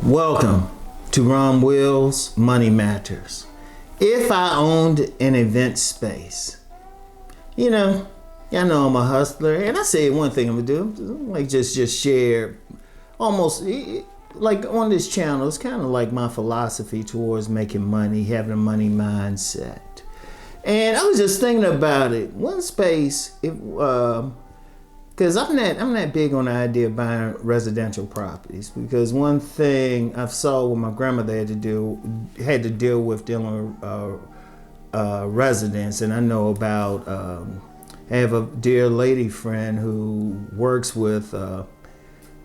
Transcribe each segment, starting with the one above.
Welcome to Rom Wills Money Matters. If I owned an event space, y'all know I'm a hustler, and I say one thing I'm gonna do, like just share, almost like on this channel. It's kind of like my philosophy towards making money, having a money mindset. And I was just thinking about it. One space, because I'm not big on the idea of buying residential properties, because one thing I've saw what my grandmother had to deal with dealing with residents, and I know about. I have a dear lady friend who works with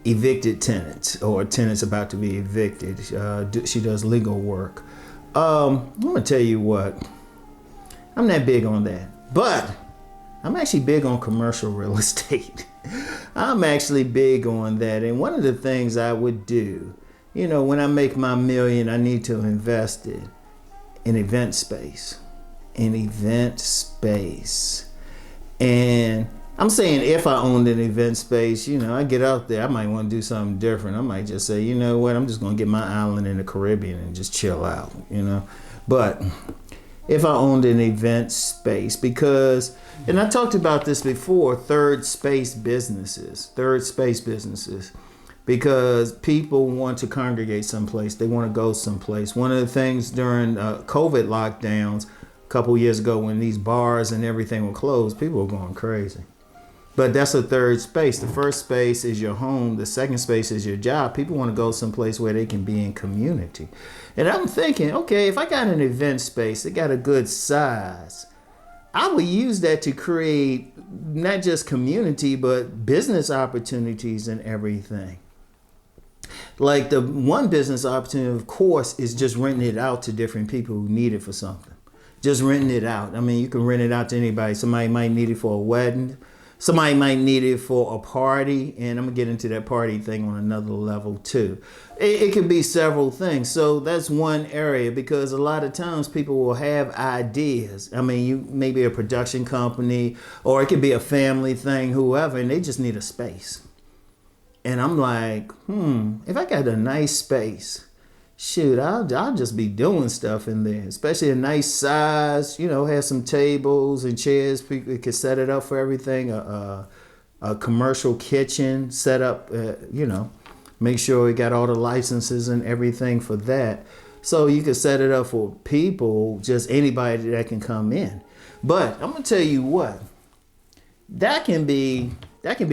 evicted tenants or tenants about to be evicted. She does legal work. I'm gonna tell you what. I'm not big on that, but I'm actually big on commercial real estate. I'm actually big on that. And one of the things I would do, when I make my million, I need to invest it in event space. And I'm saying if I owned an event space, I get out there, I might want to do something different. I might just say, you know what, I'm just going to get my island in the Caribbean and just chill out, But if I owned an event space, because, and I talked about this before, third space businesses, because people want to congregate someplace. They want to go someplace. One of the things during COVID lockdowns a couple years ago, when these bars and everything were closed, people were going crazy. But that's a third space. The first space is your home. The second space is your job. People want to go someplace where they can be in community. And I'm thinking, okay, if I got an event space, it got a good size, I would use that to create not just community, but business opportunities and everything. Like the one business opportunity, of course, is just renting it out to different people who need it for something. Just renting it out. I mean, you can rent it out to anybody. Somebody might need it for a wedding. Somebody might need it for a party, and I'm gonna get into that party thing on another level too. It could be several things. So that's one area, because a lot of times people will have ideas. I mean, you maybe a production company, or it could be a family thing, whoever, and they just need a space. And I'm like, if I got a nice space, shoot, I'll just be doing stuff in there, especially a nice size, have some tables and chairs. People can set it up for everything. A commercial kitchen set up, make sure we got all the licenses and everything for that. So you can set it up for people, just anybody that can come in. But I'm gonna tell you what, that can be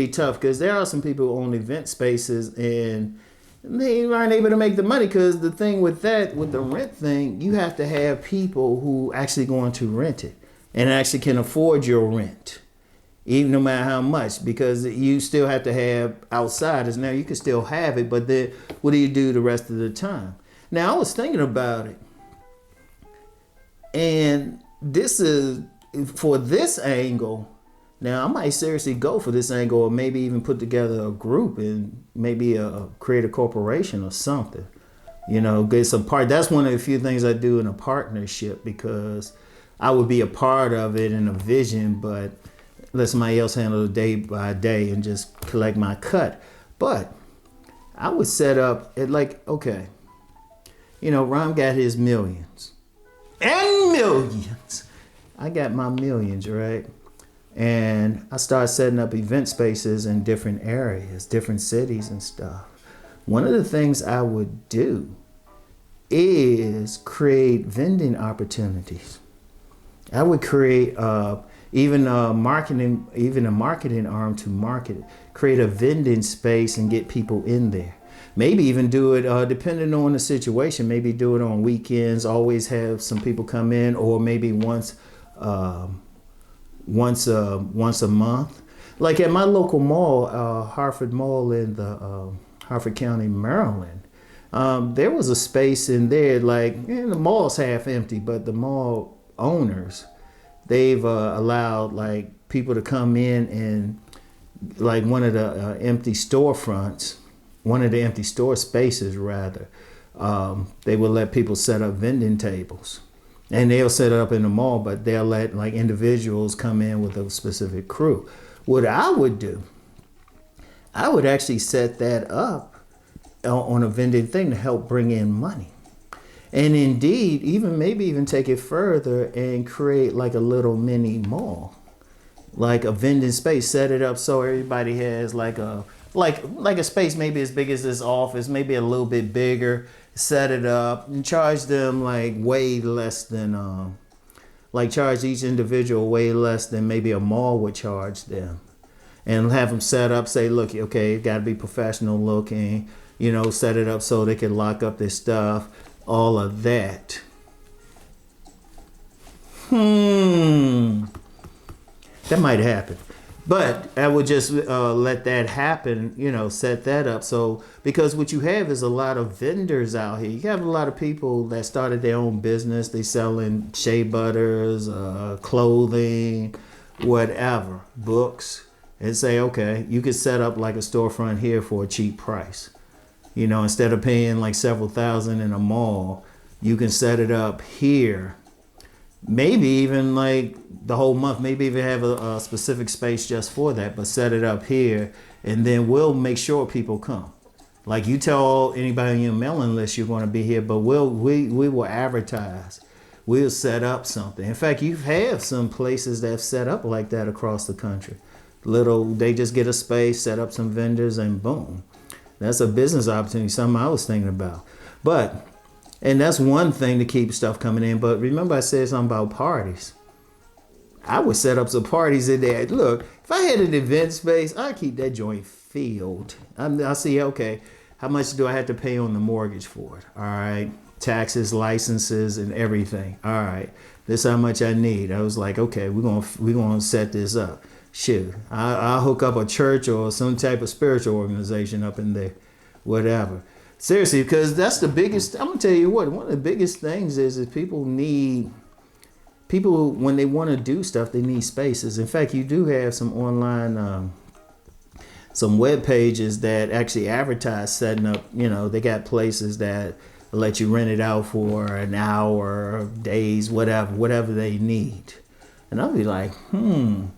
tough, because there are some people who own event spaces and they aren't able to make the money, because the thing with that, with the rent thing, you have to have people who actually going to rent it and actually can afford your rent, even no matter how much, because you still have to have outsiders. Now you can still have it, but then what do you do the rest of the time? Now I was thinking about it, and this is for this angle. Now I might seriously go for this angle, or maybe even put together a group and maybe create a corporation or something. Get some part. That's one of the few things I do in a partnership, because I would be a part of it in a vision, but let somebody else handle it day by day and just collect my cut. But I would set up it like, okay, Ron got his millions and millions. I got my millions, right? And I started setting up event spaces in different areas, different cities and stuff. One of the things I would do is create vending opportunities. I would create even a marketing arm to market it. Create a vending space and get people in there. Maybe even do it depending on the situation. Maybe do it on weekends. Always have some people come in, or maybe once a month. Like at my local mall, Harford Mall in the Harford County, Maryland, there was a space in there, the mall's half empty, but the mall owners, they've allowed people to come in and one of the empty storefronts, one of the empty store spaces rather, they will let people set up vending tables. And they'll set it up in the mall, but they'll let individuals come in with a specific crew. What I would do, I would actually set that up on a vending thing to help bring in money. And indeed, maybe even take it further and create like a little mini mall, like a vending space, set it up so everybody has like a space maybe as big as this office, maybe a little bit bigger, set it up and charge them like way less than charge each individual way less than maybe a mall would charge them. And have them set up, say, look, okay, it got to be professional looking, set it up so they can lock up their stuff, all of that. That might happen. But I would just let that happen, set that up. So, because what you have is a lot of vendors out here. You have a lot of people that started their own business. They selling shea butters, clothing, whatever, books. And say, okay, you could set up like a storefront here for a cheap price. Instead of paying like several thousand in a mall, you can set it up here. Maybe even like the whole month, maybe even have a specific space just for that, but set it up here, and then we'll make sure people come. Like you tell anybody on your mailing list you're going to be here, but we will advertise. We'll set up something. In fact, you have some places that have set up like that across the country. They just get a space, set up some vendors, and boom. That's a business opportunity, something I was thinking about. And that's one thing to keep stuff coming in. But remember I said something about parties. I would set up some parties in there. Look, if I had an event space, I'd keep that joint filled. I'll see, okay, how much do I have to pay on the mortgage for it? All right, taxes, licenses, and everything. All right, this is how much I need. I was like, okay, we're gonna set this up. Shit, I'll hook up a church or some type of spiritual organization up in there, whatever. Seriously, because that's the biggest, I'm going to tell you what, one of the biggest things is people, when they want to do stuff, they need spaces. In fact, you do have some online, some web pages that actually advertise setting up, they got places that let you rent it out for an hour, days, whatever they need. And I'll be like, And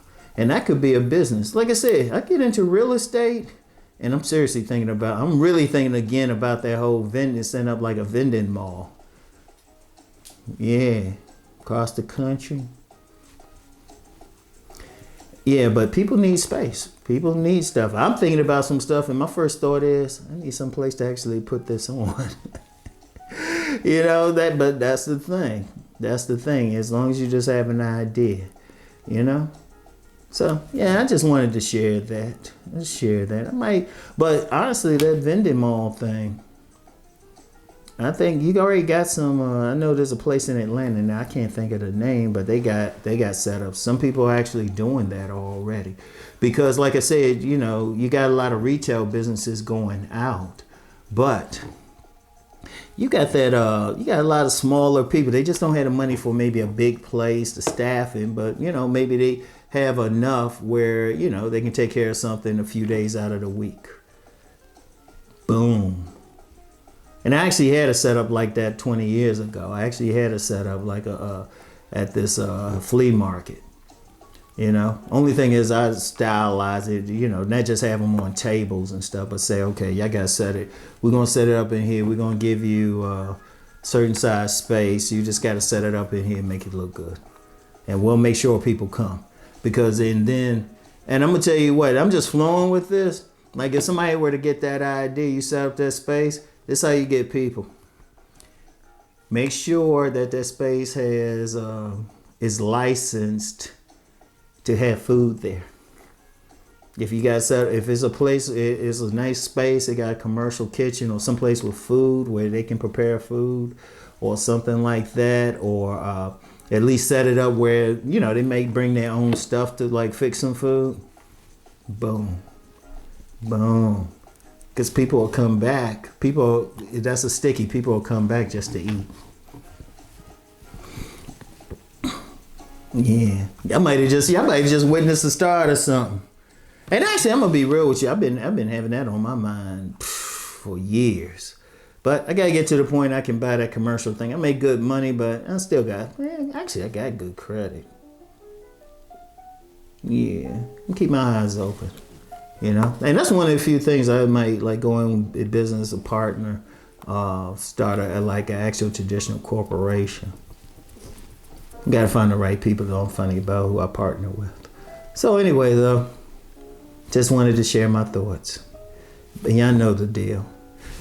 that could be a business. Like I said, I get into real estate, and I'm really thinking again about that whole vending, setting up like a vending mall. Yeah, across the country. Yeah, but people need space. People need stuff. I'm thinking about some stuff, and my first thought is, I need some place to actually put this on. But that's the thing. That's the thing. As long as you just have an idea, So, yeah, I just wanted to share that. But honestly, that vending mall thing, I think you already got some, I know there's a place in Atlanta, now I can't think of the name, but they got set up. Some people are actually doing that already. Because like I said, you got a lot of retail businesses going out, but you got a lot of smaller people. They just don't have the money for maybe a big place to staff in, but maybe they have enough where, they can take care of something a few days out of the week. Boom. And I actually had a setup like that 20 years ago. I actually had a setup like at this flea market. Only thing is I stylize it, not just have them on tables and stuff, but say, okay, y'all got to set it. We're going to set it up in here. We're going to give you a certain size space. You just got to set it up in here and make it look good. And we'll make sure people come. Because and I'm going to tell you what, I'm just flowing with this. Like if somebody were to get that idea, you set up that space, this is how you get people. Make sure that space is licensed to have food there. If it's a place, it's a nice space, it got a commercial kitchen or someplace with food where they can prepare food or something like that, or at least set it up where, they may bring their own stuff to like fix some food. Boom. Boom. Because people will come back. That's a sticky. People will come back just to eat. Yeah. Y'all might have just witnessed the start of something. And actually, I'm going to be real with you. I've been having that on my mind for years. But I got to get to the point I can buy that commercial thing. I make good money, but I still got good credit. Yeah. Keep my eyes open. You know, and that's one of the few things I might like going in business, a partner, start like an actual traditional corporation. You gotta find the right people that I'm funny about who I partner with. So anyway, though, just wanted to share my thoughts. But y'all know the deal.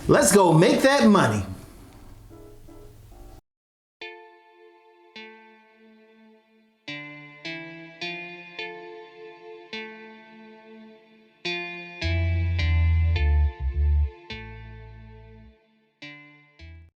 Let's go make that money.